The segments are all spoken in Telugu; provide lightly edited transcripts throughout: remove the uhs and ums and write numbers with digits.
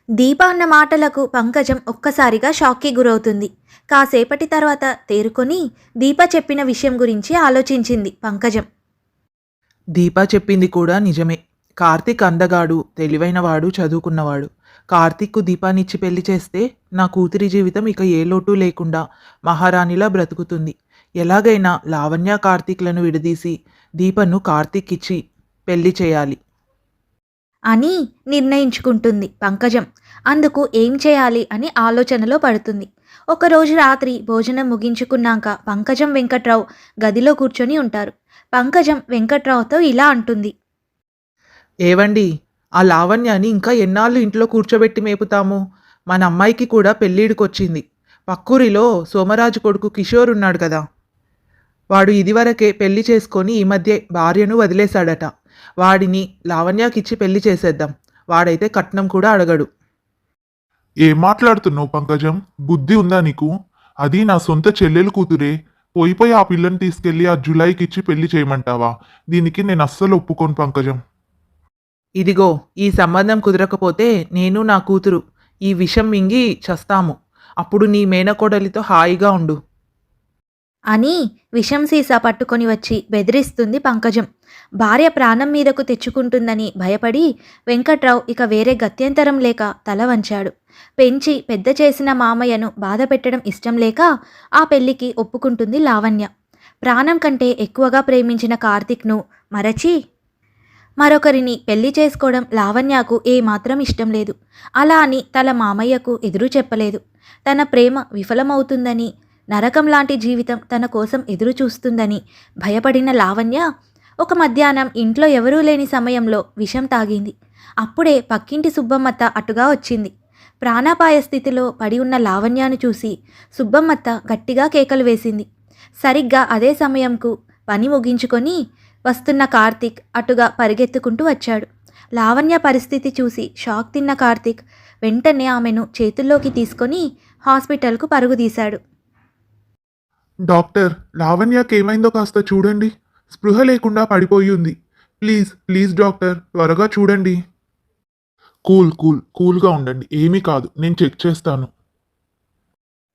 దీప అన్న మాటలకు పంకజం ఒక్కసారిగా షాక్కి గురవుతుంది. కాసేపటి తర్వాత తేరుకొని దీప చెప్పిన విషయం గురించి ఆలోచించింది పంకజం. దీపా చెప్పింది కూడా నిజమే. కార్తీక్ అందగాడు, తెలివైనవాడు, చదువుకున్నవాడు. కార్తీక్కు దీపానిచ్చి పెళ్లి చేస్తే నా కూతురి జీవితం ఇక ఏ లోటు లేకుండా మహారాణిలా బ్రతుకుతుంది. ఎలాగైనా లావణ్య కార్తీక్లను విడదీసి దీపను కార్తీక్ ఇచ్చి పెళ్లి చేయాలి అని నిర్ణయించుకుంటుంది పంకజం. అందుకు ఏం చేయాలి అని ఆలోచనలో పడుతుంది. ఒకరోజు రాత్రి భోజనం ముగించుకున్నాక పంకజం వెంకట్రావు గదిలో కూర్చొని ఉంటారు. పంకజం వెంకట్రావుతో ఇలా అంటుంది. ఏవండి, ఆ లావణ్యాని ఇంకా ఎన్నాళ్ళు ఇంట్లో కూర్చోబెట్టి మేపుతాము? మన అమ్మాయికి కూడా పెళ్ళిడికొచ్చింది. పక్కూరిలో సోమరాజు కొడుకు కిషోర్ ఉన్నాడు కదా, వాడు ఇదివరకే పెళ్లి చేసుకొని ఈ మధ్య భార్యను వదిలేశాడట. వాడిని లావణ్యకిచ్చి పెళ్లి చేసేద్దాం. వాడైతే కట్నం కూడా అడగడు. ఏం మాట్లాడుతున్నావు పంకజం? బుద్ధి ఉందా నీకు? అది నా సొంత చెల్లెలు కూతురే. పోయిపోయి ఆ పిల్లని తీసుకెళ్లి ఆ జులైకి ఇచ్చి పెళ్లి చేయమంటావా? దీనికి నేను అస్సలు ఒప్పుకోను పంకజం. ఇదిగో, ఈ సంబంధం కుదరకపోతే నేను నా కూతురు ఈ విషం మింగి చస్తాము. అప్పుడు నీ మేనకోడలితో హాయిగా ఉండు అని విషం సీసా పట్టుకొని వచ్చి బెదిరిస్తుంది పంకజం. భార్య ప్రాణం మీదకు తెచ్చుకుంటుందని భయపడి వెంకట్రావు ఇక వేరే గత్యంతరం లేక తల వంచాడు. పెంచి పెద్ద చేసిన మామయ్యను బాధ పెట్టడం ఇష్టం లేక ఆ పెళ్లికి ఒప్పుకుంటుంది లావణ్య. ప్రాణం కంటే ఎక్కువగా ప్రేమించిన కార్తీక్ను మరచి మరొకరిని పెళ్లి చేసుకోవడం లావణ్యకు ఏమాత్రం ఇష్టం లేదు. అలా అని తన మామయ్యకు ఎదురు చెప్పలేదు. తన ప్రేమ విఫలమవుతుందని, నరకం లాంటి జీవితం తన కోసం ఎదురు చూస్తుందని భయపడిన లావణ్య ఒక మధ్యాహ్నం ఇంట్లో ఎవరూ లేని సమయంలో విషం తాగింది. అప్పుడే పక్కింటి సుబ్బమ్మత్త అటుగా వచ్చింది. ప్రాణాపాయ స్థితిలో పడి ఉన్న లావణ్యను చూసి సుబ్బమ్మత్త గట్టిగా కేకలు వేసింది. సరిగ్గా అదే సమయంకు పని ముగించుకొని వస్తున్న కార్తీక్ అటుగా పరిగెత్తుకుంటూ వచ్చాడు. లావణ్య పరిస్థితి చూసి షాక్ తిన్న కార్తీక్ వెంటనే ఆమెను చేతుల్లోకి తీసుకొని హాస్పిటల్కు పరుగుదీశాడు. డాక్టర్, లావణ్యకి ఏమైందో కాస్త చూడండి. స్పృహ లేకుండా పడిపోయి ఉంది. ప్లీజ్ ప్లీజ్ డాక్టర్, త్వరగా చూడండి. కూల్గా ఉండండి, ఏమీ కాదు, నేను చెక్ చేస్తాను.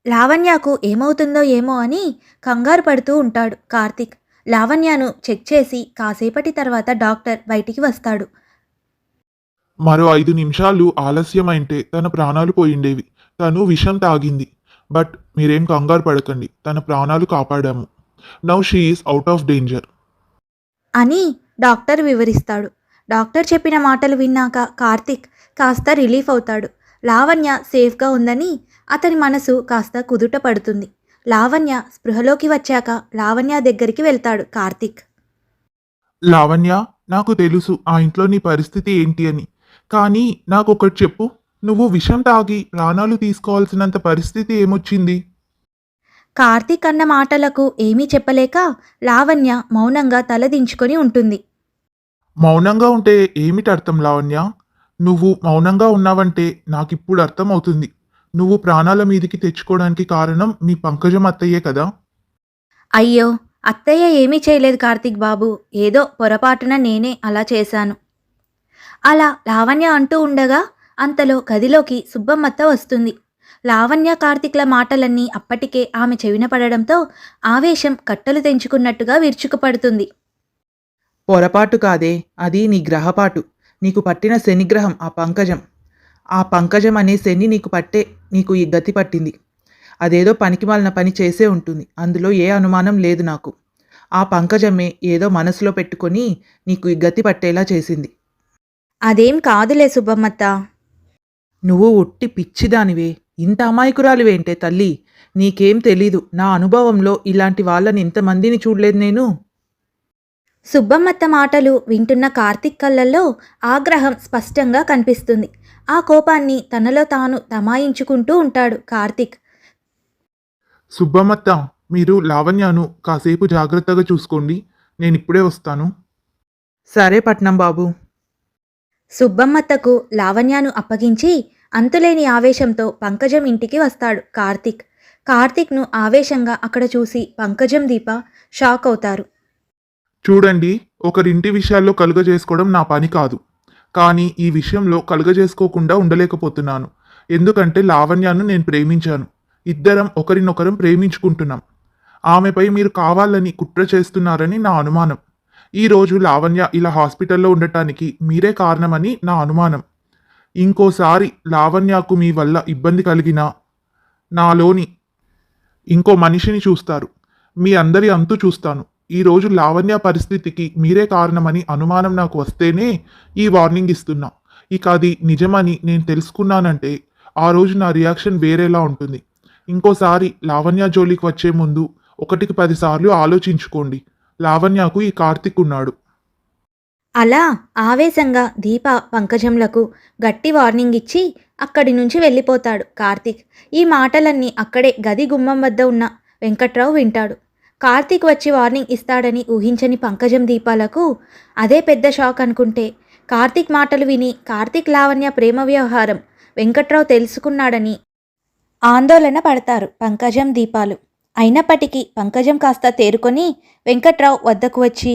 లావణ్యకు ఏమవుతుందో ఏమో అని కంగారు పడుతూ ఉంటాడు కార్తీక్. లావణ్యను చెక్ చేసి కాసేపటి తర్వాత డాక్టర్ బయటికి వస్తాడు. మరో 5 నిమిషాలు ఆలస్యమైంటే తన ప్రాణాలు పోయిండేవి. తను విషం తాగింది. బట్ మీరేం కంగారు పడకండి, తన ప్రాణాలు కాపాడాము. Now she is out of danger అని డాక్టర్ వివరిస్తాడు. డాక్టర్ చెప్పిన మాటలు విన్నాక కార్తీక్ కాస్త రిలీఫ్ అవుతాడు. లావణ్య సేఫ్గా ఉందని అతని మనసు కాస్త కుదుట పడుతుంది. లావణ్య స్పృహలోకి వచ్చాక లావణ్య దగ్గరికి వెళ్తాడు కార్తీక్. లావణ్య, నాకు తెలుసు ఆ ఇంట్లో నీ పరిస్థితి ఏంటి అని. కానీ నాకొకటి చెప్పు, నువ్వు విషం తాగి ప్రాణాలు తీసుకోవాల్సినంత పరిస్థితి ఏమొచ్చింది? కార్తీక్ అన్న మాటలకు ఏమీ చెప్పలేక లావణ్య మౌనంగా తలదించుకొని ఉంటుంది. మౌనంగా ఉంటే ఏమిటి అర్థం లావణ్య? నువ్వు మౌనంగా ఉన్నావంటే నాకిప్పుడు అర్థం అవుతుంది. నువ్వు ప్రాణాల మీదికి తెచ్చుకోవడానికి కారణం మీ పంకజం అత్తయ్యే కదా? అయ్యో, అత్తయ్య ఏమీ చేయలేదు కార్తీక్ బాబు, ఏదో పొరపాటున నేనే అలా చేశాను. అలా లావణ్య అంటూ ఉండగా అంతలో గదిలోకి సుబ్బమ్మత్త వస్తుంది. లావణ్య కార్తీక్ల మాటలన్నీ అప్పటికే ఆమె చెవిన పడడంతో ఆవేశం కట్టలు తెంచుకున్నట్టుగా విరుచుకుపడుతుంది. పొరపాటు కాదే, అది నీ గ్రహపాటు. నీకు పట్టిన శనిగ్రహం ఆ పంకజం. ఆ పంకజం అనే శని నీకు పట్టే నీకు ఈ గతి పట్టింది. అదేదో పనికిమాలిన పని చేసే ఉంటుంది, అందులో ఏ అనుమానం లేదు నాకు. ఆ పంకజమే ఏదో మనసులో పెట్టుకొని నీకు ఈ గతి పట్టేలా చేసింది. అదేం కాదులే సుబ్బమ్మత్త. నువ్వు ఉట్టి పిచ్చిదానివే, ఇంత అమాయకురాలివేంటే తల్లి. నీకేం తెలీదు, నా అనుభవంలో ఇలాంటి వాళ్ళని ఇంతమందిని చూడలేదు నేను. సుబ్బమ్మత్త మాటలు వింటున్న కార్తీక్ కళ్ళల్లో ఆగ్రహం స్పష్టంగా కనిపిస్తుంది. ఆ కోపాన్ని తనలో తాను తమాయించుకుంటూ ఉంటాడు కార్తీక్. సుబ్బమ్మత్త, మీరు లావణ్యను కాసేపు జాగ్రత్తగా చూసుకోండి. నేను ఇప్పుడే వస్తాను. సరే పట్నం బాబు. సుబ్బమ్మత్తకు లావణ్యను అప్పగించి అంతులేని ఆవేశంతో పంకజం ఇంటికి వస్తాడు కార్తీక్. కార్తీక్ను ఆవేశంగా అక్కడ చూసి పంకజం దీప షాక్ అవుతారు. చూడండి, ఒకరింటి విషయాల్లో కలుగజేసుకోవడం నా పని కాదు. కానీ ఈ విషయంలో కలుగజేసుకోకుండా ఉండలేకపోతున్నాను. ఎందుకంటే లావణ్యను నేను ప్రేమించాను. ఇద్దరం ఒకరినొకరం ప్రేమించుకుంటున్నాం. ఆమెపై మీరు కావాలని కుట్ర చేస్తున్నారని నా అనుమానం. ఈరోజు లావణ్య ఇలా హాస్పిటల్లో ఉండటానికి మీరే కారణమని నా అనుమానం. ఇంకోసారి లావణ్యకు మీ వల్ల ఇబ్బంది కలిగినా నాలోని ఇంకో మనిషిని చూస్తారు. మీ అందరి అంతు చూస్తాను. ఈరోజు లావణ్య పరిస్థితికి మీరే కారణమని అనుమానం నాకు వస్తేనే ఈ వార్నింగ్ ఇస్తున్నా. ఇక అది నిజమని నేను తెలుసుకున్నానంటే ఆ రోజు నా రియాక్షన్ వేరేలా ఉంటుంది. ఇంకోసారి లావణ్య జోలికి వచ్చే ముందు 1కి 10 సార్లు ఆలోచించుకోండి. లావణ్యకు ఈ కార్తిక్ ఉన్నాడు. అలా ఆవేశంగా దీప పంకజంలకు గట్టి వార్నింగ్ ఇచ్చి అక్కడి నుంచి వెళ్ళిపోతాడు కార్తీక్. ఈ మాటలన్నీ అక్కడే గది గుమ్మం వద్ద ఉన్న వెంకట్రావు వింటాడు. కార్తీక్ వచ్చి వార్నింగ్ ఇస్తాడని ఊహించని పంకజం దీపాలకు అదే పెద్ద షాక్ అనుకుంటే, కార్తీక్ మాటలు విని కార్తీక్ లావణ్య ప్రేమ వ్యవహారం వెంకట్రావు తెలుసుకున్నాడని ఆందోళన పడతారు పంకజం దీపాలు. అయినప్పటికీ పంకజం కాస్త తేరుకొని వెంకట్రావు వద్దకు వచ్చి,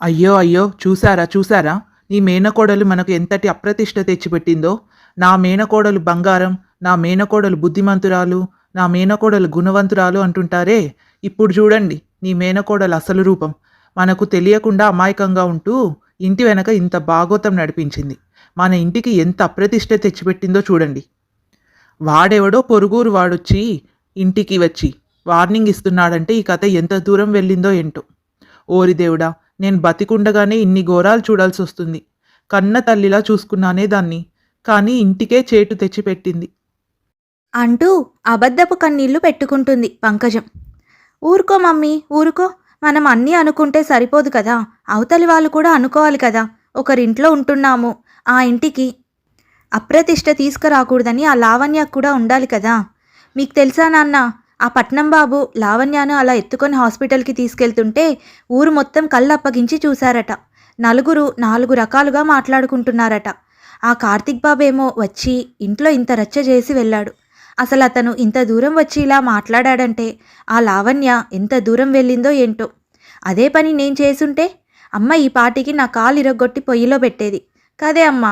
అయ్యో అయ్యో, చూసారా నీ మేనకోడలు మనకు ఎంతటి అప్రతిష్ట తెచ్చిపెట్టిందో. నా మేనకోడలు బంగారం, నా మేనకోడలు బుద్ధిమంతురాలు, నా మేనకోడలు గుణవంతురాలు అంటుంటారే. ఇప్పుడు చూడండి నీ మేనకోడలు అసలు రూపం. మనకు తెలియకుండా అమాయకంగా ఉంటూ ఇంటి వెనక ఇంత బాగోతం నడిపించింది. మన ఇంటికి ఎంత అప్రతిష్ట తెచ్చిపెట్టిందో చూడండి. వాడెవడో పొరుగురు వాడొచ్చి ఇంటికి వచ్చి వార్నింగ్ ఇస్తున్నాడంటే ఈ కథ ఎంత దూరం వెళ్ళిందో ఏంటో. ఓరి దేవుడా, నేను బతికుండగానే ఇన్ని ఘోరాలు చూడాల్సి వస్తుంది. కన్న తల్లిలా చూసుకున్నానే దాన్ని, కానీ ఇంటికే చేటు తెచ్చిపెట్టింది అంటూ అబద్ధపు కన్నీళ్లు పెట్టుకుంటుంది పంకజం. ఊరుకో మమ్మీ, ఊరుకో. మనం అన్నీ అనుకుంటే సరిపోదు కదా, అవతలి వాళ్ళు కూడా అనుకోవాలి కదా. ఒకరింట్లో ఉంటున్నాము, ఆ ఇంటికి అప్రతిష్ట తీసుకురాకూడదని ఆ లావణ్య కూడా ఉండాలి కదా. మీకు తెలుసా నాన్న, ఆ పట్నం బాబు లావణ్యను అలా ఎత్తుకొని హాస్పిటల్కి తీసుకెళ్తుంటే ఊరు మొత్తం కళ్ళప్పగించి చూశారట. నలుగురు 4 రకాలుగా మాట్లాడుకుంటున్నారట. ఆ కార్తిక్ బాబేమో వచ్చి ఇంట్లో ఇంత రచ్చ చేసి వెళ్ళాడు. అసలు అతను ఇంత దూరం వచ్చి ఇలా మాట్లాడాడంటే ఆ లావణ్య ఎంత దూరం వెళ్ళిందో ఏంటో. అదే పని నేను చేసుంటే అమ్మ ఈ పాటికి నా కాలు ఇరగొట్టి పొయ్యిలో పెట్టేది కదే అమ్మా.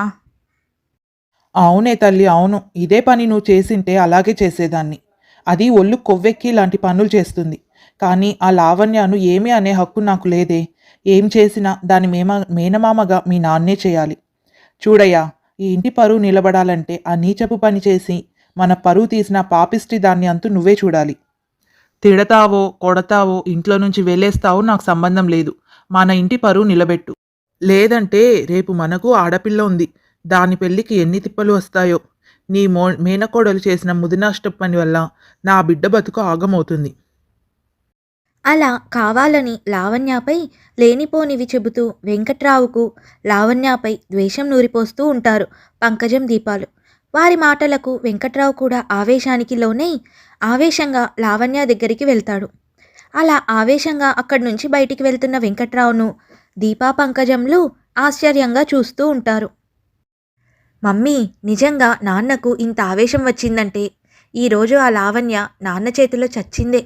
అవునే తల్లి, అవును. ఇదే పని నువ్వు చేసింటే అలాగే చేసేదాన్ని. అది ఒళ్ళు కొవ్వెక్కి లాంటి పనులు చేస్తుంది. కానీ ఆ లావణ్యను ఏమీ అనే హక్కు నాకు లేదే. ఏం చేసినా దాని మేనమామగా మీ నాన్నే చేయాలి. చూడయ్యా, ఈ ఇంటి పరువు నిలబడాలంటే ఆ నీచపు పని చేసి మన పరువు తీసిన పాపిష్టి దాన్ని అంతు నువ్వే చూడాలి. తిడతావో కొడతావో ఇంట్లో నుంచి వెళ్ళేస్తావో నాకు సంబంధం లేదు. మన ఇంటి పరువు నిలబెట్టు. లేదంటే రేపు మనకు ఆడపిల్ల ఉంది. దాని పెళ్ళికి ఎన్ని తిప్పలు వస్తాయో. నీ మేనకోడలు చేసిన ముదినష్టపు పని వల్ల నా బిడ్డ బతుకు ఆగమవుతుంది. అలా కావాలని లావణ్యపై లేనిపోనివి చెబుతూ వెంకట్రావుకు లావణ్యపై ద్వేషం నూరిపోస్తూ ఉంటారు పంకజం దీపాలు. వారి మాటలకు వెంకట్రావు కూడా ఆవేశానికి లోనై ఆవేశంగా లావణ్య దగ్గరికి వెళ్తాడు. అలా ఆవేశంగా అక్కడి నుంచి బయటికి వెళ్తున్న వెంకట్రావును దీపా పంకజంలు ఆశ్చర్యంగా చూస్తూ ఉంటారు. మమ్మీ, నిజంగా నాన్నకు ఇంత ఆవేశం వచ్చిందంటే ఈరోజు ఆ లావణ్య నాన్న చేతిలో చచ్చిందే.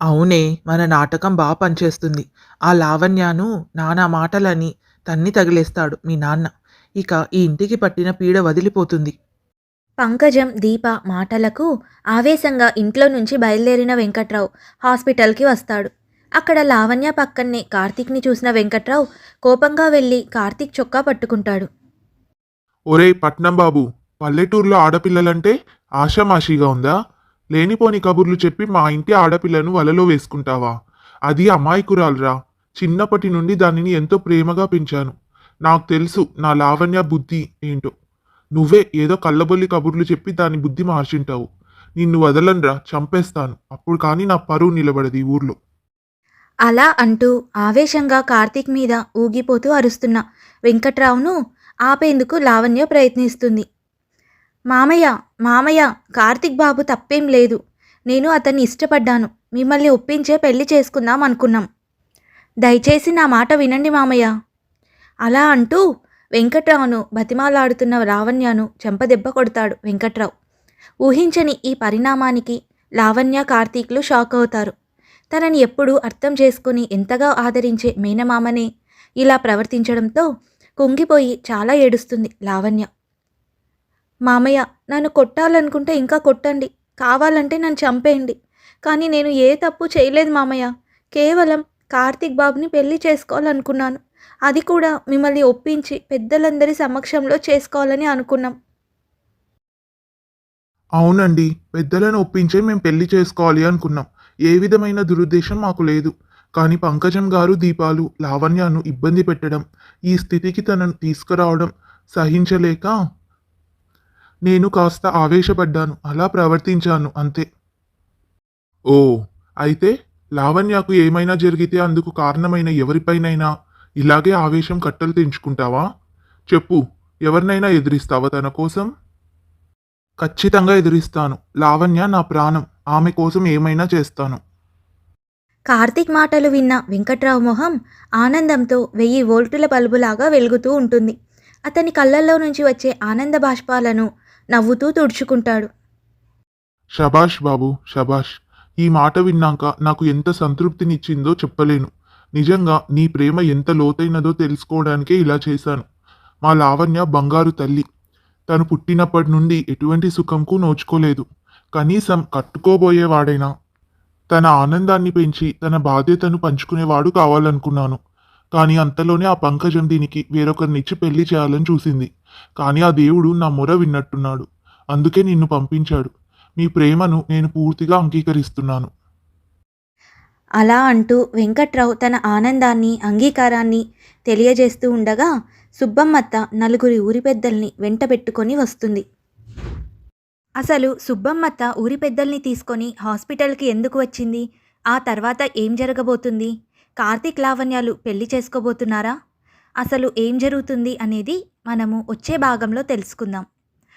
అవునే, మన నాటకం బాగా పనిచేస్తుంది. ఆ లావణ్యను నానా మాటలని తన్ని తగిలేస్తాడు మీ నాన్న. ఇక ఈ ఇంటికి పట్టిన పీడ వదిలిపోతుంది. పంకజం దీప మాటలకు ఆవేశంగా ఇంట్లో నుంచి బయలుదేరిన వెంకట్రావు హాస్పిటల్కి వస్తాడు. అక్కడ లావణ్య పక్కనే కార్తీక్ని చూసిన వెంకట్రావు కోపంగా వెళ్ళి కార్తీక్ చొక్కా పట్టుకుంటాడు. ఒరేయ్ పట్నం బాబు, పల్లెటూరులో ఆడపిల్లలంటే ఆషామాషీగా ఉందా? లేనిపోని కబుర్లు చెప్పి మా ఇంటి ఆడపిల్లను వలలో వేసుకుంటావా? అది అమాయకురాలురా. చిన్నప్పటి నుండి దానిని ఎంతో ప్రేమగా పెంచాను. నాకు తెలుసు నా లావణ్య బుద్ధి ఏంటో. నువ్వే ఏదో కళ్ళబొల్లి కబుర్లు చెప్పి దాని బుద్ధి మార్చింటావు. నిన్ను వదలనురా, చంపేస్తాను. అప్పుడు కానీ నా పరువు నిలబడది ఈ ఊర్లో. అలా అంటూ ఆవేశంగా కార్తీక్ మీద ఊగిపోతూ అరుస్తున్న వెంకట్రావును ఆపేందుకు లావణ్య ప్రయత్నిస్తుంది. మామయ్య, మామయ్య, కార్తీక్ బాబు తప్పేం లేదు. నేను అతన్ని ఇష్టపడ్డాను. మిమ్మల్ని ఒప్పించే పెళ్లి చేసుకుందాం అనుకున్నాం. దయచేసి నా మాట వినండి మామయ్య. అలా అంటూ వెంకట్రావును బతిమాలాడుతున్న లావణ్యను చెంపదెబ్బ కొడతాడు వెంకట్రావు. ఊహించని ఈ పరిణామానికి లావణ్య కార్తీక్లు షాక్ అవుతారు. తనని ఎప్పుడూ అర్థం చేసుకుని ఎంతగా ఆదరించే మేనమామనే ఇలా ప్రవర్తించడంతో కుంగిపోయి చాలా ఏడుస్తుంది లావణ్య. మామయ్య, నన్ను కొట్టాలనుకుంటే ఇంకా కొట్టండి, కావాలంటే నన్ను చంపేయండి, కానీ నేను ఏ తప్పు చేయలేదు మామయ్య. కేవలం కార్తీక్ బాబుని పెళ్లి చేసుకోవాలనుకున్నాను. అది కూడా మిమ్మల్ని ఒప్పించి పెద్దలందరి సమక్షంలో చేసుకోవాలని అనుకున్నాం. అవునండి, పెద్దలను ఒప్పించే మేము పెళ్లి చేసుకోవాలి అనుకున్నాం. ఏ విధమైన దురుద్దేశం మాకు లేదు. కానీ పంకజం గారు, దీపాలు లావణ్యను ఇబ్బంది పెట్టడం, ఈ స్థితికి తనను తీసుకురావడం సహించలేక నేను కాస్త ఆవేశపడ్డాను. అలా ప్రవర్తించాను అంతే. ఓ, అయితే లావణ్యకు ఏమైనా జరిగితే అందుకు కారణమైన ఎవరిపైనైనా ఇలాగే ఆవేశం కట్టలు తెంచుకుంటావా? చెప్పు, ఎవరినైనా ఎదిరిస్తావా తన కోసం? ఖచ్చితంగా ఎదిరిస్తాను. లావణ్య నా ప్రాణం. ఆమె కోసం ఏమైనా చేస్తాను. కార్తీక్ మాటలు విన్న వెంకట్రావు మొహం ఆనందంతో 1000 వోల్టుల బల్బులాగా వెలుగుతూ ఉంటుంది. అతని కళ్ళల్లో నుంచి వచ్చే ఆనంద బాష్పాలను నవ్వుతూ తుడుచుకుంటాడు. శభాష్ బాబు, శభాష్. ఈ మాట విన్నాక నాకు ఎంత సంతృప్తినిచ్చిందో చెప్పలేను. నిజంగా నీ ప్రేమ ఎంత లోతైనదో తెలుసుకోవడానికే ఇలా చేశాను. మా లావణ్య బంగారు తల్లి. తను పుట్టినప్పటి నుండి ఎటువంటి సుఖంకు నోచుకోలేదు. కనీసం కట్టుకోబోయేవాడైనా తన ఆనందాన్ని పెంచి తన బాధ్యతను పంచుకునేవాడు కావాలనుకున్నాను. కానీ అంతలోనే ఆ పంకజం దీనికి వేరొకరినిచ్చి పెళ్లి చేయాలని చూసింది. కానీ ఆ దేవుడు నా మొర విన్నట్టున్నాడు. అందుకే నిన్ను పంపించాడు. మీ ప్రేమను నేను పూర్తిగా అంగీకరిస్తున్నాను. అలా అంటూ వెంకట్రావు తన ఆనందాన్ని, అంగీకారాన్ని తెలియజేస్తూ ఉండగా సుబ్బమ్మత్త నలుగురి ఊరి పెద్దల్ని వెంట పెట్టుకొని వస్తుంది. అసలు సుబ్బమ్మత్త ఊరి పెద్దల్ని తీసుకొని హాస్పిటల్కి ఎందుకు వచ్చింది? ఆ తర్వాత ఏం జరగబోతుంది? కార్తీక్ లావణ్యాలు పెళ్లి చేసుకోబోతున్నారా? అసలు ఏం జరుగుతుంది అనేది మనము వచ్చే భాగంలో తెలుసుకుందాం.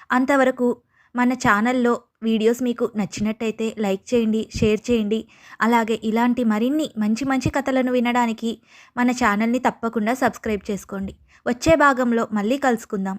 అంతవరకు మన ఛానల్లో వీడియోస్ మీకు నచ్చినట్టయితే లైక్ చేయండి, షేర్ చేయండి. అలాగే ఇలాంటి మరిన్ని మంచి మంచి కథలను వినడానికి మన ఛానల్ని తప్పకుండా సబ్స్క్రైబ్ చేసుకోండి. వచ్చే భాగంలో మళ్ళీ కలుసుకుందాం.